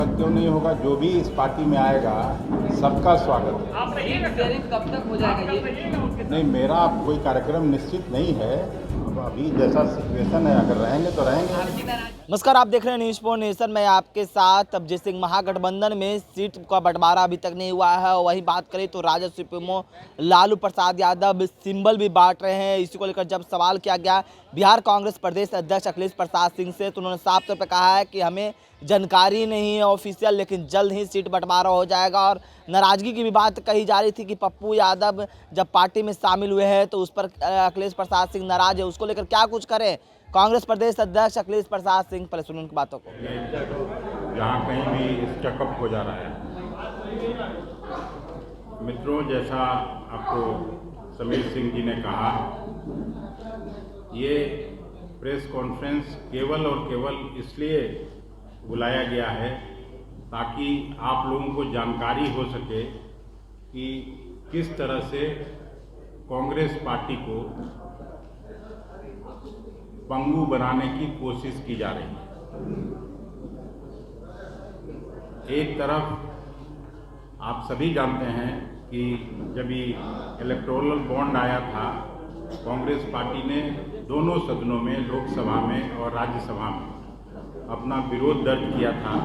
क्यों नहीं होगा? जो भी इस पार्टी में आएगा सबका स्वागत है। आप रहिएगा कब तक हो जाएगा ये? नहीं, मेरा कोई कार्यक्रम निश्चित नहीं है। अब अभी जैसा सिचुएशन है, अगर रहेंगे तो रहेंगे। नमस्कार, आप देख रहे हैं न्यूज़ फॉर नेशन। मैं आपके साथ अभिजीत सिंह। महागठबंधन में सीट का बंटवारा अभी तक नहीं हुआ है। वही बात करें तो राजद सुप्रीमो लालू प्रसाद यादव सिंबल भी बांट रहे हैं। इसी को लेकर जब सवाल किया गया बिहार कांग्रेस प्रदेश अध्यक्ष अखिलेश प्रसाद सिंह से, तो उन्होंने साफ तौर पर कहा है कि हमें जानकारी नहीं है ऑफिशियल, लेकिन जल्द ही सीट बंटवारा हो जाएगा। और नाराजगी की भी बात कही जा रही थी कि पप्पू यादव जब पार्टी में शामिल हुए हैं तो उस पर अखिलेश प्रसाद सिंह नाराज है। उसको लेकर क्या कुछ करें कांग्रेस प्रदेश अध्यक्ष अखिलेश प्रसाद सिंह? पहले सुनो उनकी बातों को। जहाँ कहीं भी स्टकअप हो जा रहा है, मित्रों, जैसा आपको समीर सिंह जी ने कहा, ये प्रेस कॉन्फ्रेंस केवल और केवल इसलिए बुलाया गया है ताकि आप लोगों को जानकारी हो सके कि किस तरह से कांग्रेस पार्टी को पंगु बनाने की कोशिश की जा रही है। एक तरफ आप सभी जानते हैं कि जब ये इलेक्टोरल बॉन्ड आया था, कांग्रेस पार्टी ने दोनों सदनों में, लोकसभा में और राज्यसभा में, अपना विरोध दर्ज किया था।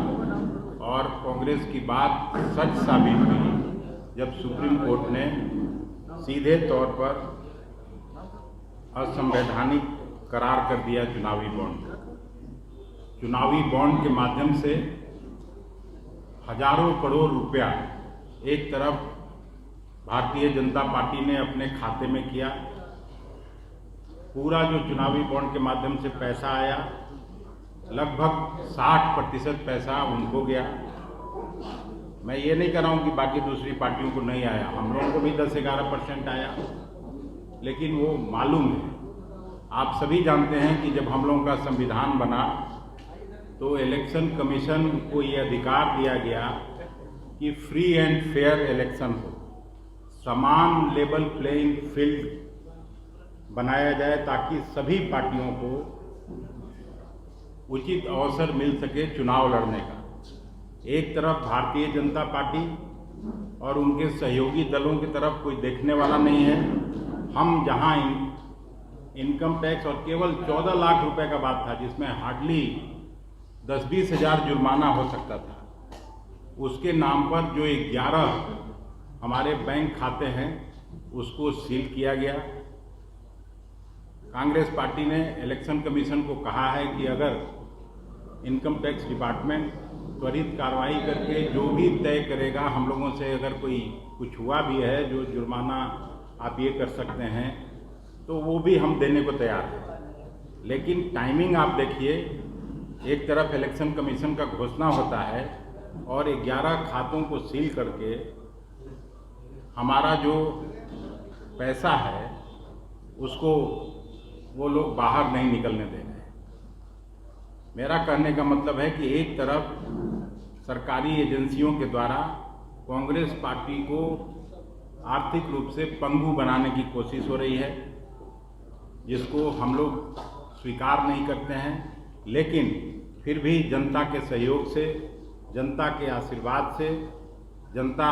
और कांग्रेस की बात सच साबित हुई जब सुप्रीम कोर्ट ने सीधे तौर पर असंवैधानिक करार कर दिया चुनावी बॉन्ड। चुनावी बॉन्ड के माध्यम से हजारों करोड़ रुपया एक तरफ भारतीय जनता पार्टी ने अपने खाते में किया। पूरा जो चुनावी बॉन्ड के माध्यम से पैसा आया, लगभग 60% पैसा उनको गया। मैं ये नहीं कह रहा हूँ कि बाकी दूसरी पार्टियों को नहीं आया, हम लोगों को भी 10-11% आया, लेकिन वो मालूम है। आप सभी जानते हैं कि जब हम लोगों का संविधान बना तो इलेक्शन कमीशन को ये अधिकार दिया गया कि फ्री एंड फेयर इलेक्शन हो, समान लेवल प्लेइंग फील्ड बनाया जाए ताकि सभी पार्टियों को उचित अवसर मिल सके चुनाव लड़ने का। एक तरफ भारतीय जनता पार्टी और उनके सहयोगी दलों की तरफ कोई देखने वाला नहीं है। हम जहां इनकम टैक्स और केवल 14 लाख रुपए का बात था, जिसमें हार्डली 10-20 हज़ार जुर्माना हो सकता था, उसके नाम पर जो 11 हमारे बैंक खाते हैं उसको सील किया गया। कांग्रेस पार्टी ने इलेक्शन कमीशन को कहा है कि अगर इनकम टैक्स डिपार्टमेंट त्वरित कार्रवाई करके जो भी तय करेगा, हम लोगों से अगर कोई कुछ हुआ भी है जो जुर्माना आप ये कर सकते हैं, तो वो भी हम देने को तैयार हैं। लेकिन टाइमिंग आप देखिए, एक तरफ इलेक्शन कमीशन का घोषणा होता है और 11 खातों को सील करके हमारा जो पैसा है उसको वो लोग बाहर नहीं निकलने दे रहे हैं। मेरा कहने का मतलब है कि एक तरफ सरकारी एजेंसियों के द्वारा कांग्रेस पार्टी को आर्थिक रूप से पंगु बनाने की कोशिश हो रही है, जिसको हम लोग स्वीकार नहीं करते हैं। लेकिन फिर भी जनता के सहयोग से, जनता के आशीर्वाद से, जनता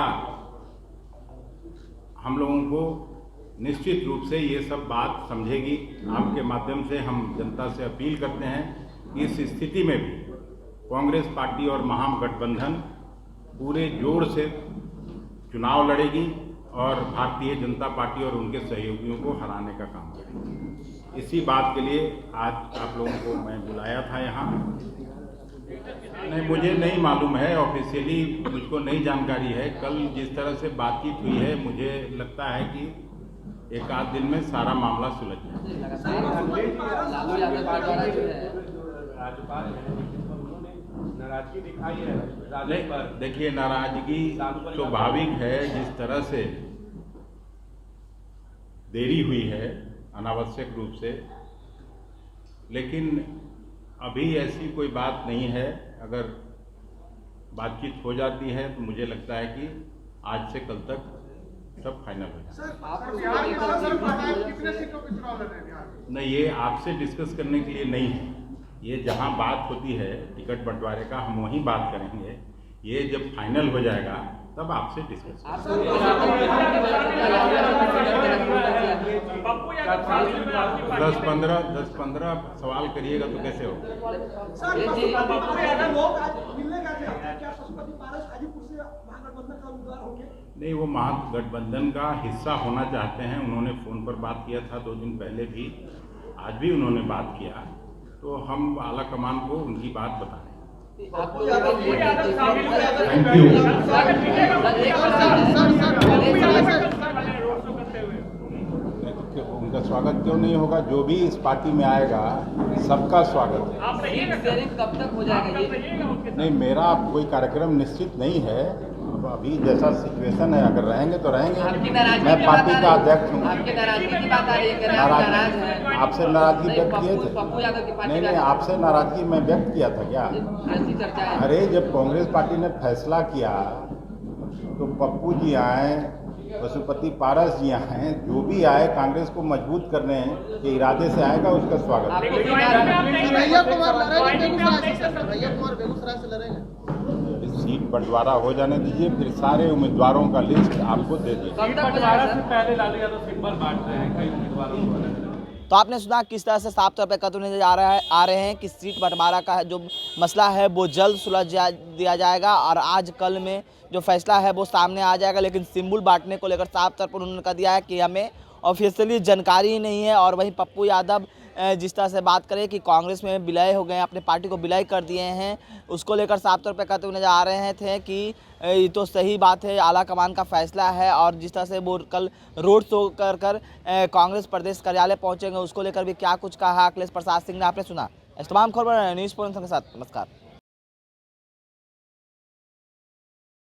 हम लोगों को निश्चित रूप से ये सब बात समझेगी। आपके माध्यम से हम जनता से अपील करते हैं कि इस स्थिति में भी कांग्रेस पार्टी और महागठबंधन पूरे जोर से चुनाव लड़ेगी और भारतीय जनता पार्टी और उनके सहयोगियों को हराने का काम करेगी। इसी बात के लिए आज आप लोगों को मैं बुलाया था यहाँ। नहीं, मुझे नहीं मालूम है, ऑफिशियली मुझको नहीं जानकारी है। कल जिस तरह से बातचीत हुई है, मुझे लगता है कि एक आध दिन में सारा मामला सुलझ जाएगा। देखिए, नाराजगी स्वाभाविक है। जिस तरह से देरी हुई है अनावश्यक रूप से, लेकिन अभी ऐसी कोई बात नहीं है। अगर बातचीत हो जाती है तो मुझे लगता है कि आज से कल तक सब फाइनल हो जाएगा। नहीं, ये आपसे डिस्कस करने के लिए नहीं है। ये जहां बात होती है टिकट बंटवारे का, हम वहीं बात करेंगे। ये जब फाइनल हो जाएगा तब आपसे डिस्कस करेंगे। 10-15 सवाल करिएगा तो कैसे होगा? नहीं, वो महागठबंधन का हिस्सा होना चाहते हैं। उन्होंने फ़ोन पर बात किया था 2 दिन पहले भी, आज भी उन्होंने बात किया, तो हम आला कमान को उनकी बात बताएं। Thank you. उनका स्वागत क्यों नहीं होगा? जो भी इस पार्टी में आएगा सबका स्वागत है। कब तक हो जाएगा ये? नहीं, मेरा कोई कार्यक्रम निश्चित नहीं है। अब अभी जैसा सिचुएशन है, अगर रहेंगे तो रहेंगे। मैं पार्टी का अध्यक्ष हूँ। आपकी नाराजगी की बात आ रही है, नाराज हैं। आपसे नाराजगी व्यक्त किए थे? पप्पू यादव की पार्टी नहीं, आपसे नाराजगी मैं व्यक्त किया था क्या? ऐसी चर्चा है। अरे, जब कांग्रेस पार्टी ने फैसला किया तो पप्पू जी आए, पशुपति पारस जी आए, जो भी आए कांग्रेस को मजबूत करने के इरादे से आएगा, उसका स्वागत। सीट बंटवारा हो जाने दीजिए, फिर सारे उम्मीदवारों का लिस्ट आपको दे दीजिए। पहले लालू यादव सिंबल बांट रहे हैं कई उम्मीदवारों को। तो आपने सुना किस तरह से साफ तौर पर कथन नजर आ रहे हैं कि सीट बंटवारा का जो मसला है वो जल्द सुलझ दिया जाएगा और आज कल में जो फैसला है वो सामने आ जाएगा। लेकिन सिंबल बांटने को लेकर साफ तौर पर उन्होंने कह दिया है कि हमें ऑफिशियली जानकारी ही नहीं है। और वहीं पप्पू यादव जिस तरह से बात करें कि कांग्रेस में विलय हो गए, अपने पार्टी को विलय कर दिए हैं, उसको लेकर साफ तौर पर कहते हुए नजर आ रहे थे कि ये तो सही बात है, आला कमान का फैसला है। और जिस तरह से वो कल रोड शो कर कांग्रेस प्रदेश कार्यालय पहुंचेंगे, उसको लेकर भी क्या कुछ कहा अखिलेश प्रसाद सिंह ने, आपने सुना। इस तमाम खबर न्यूज़ पॉइंट के साथ नमस्कार।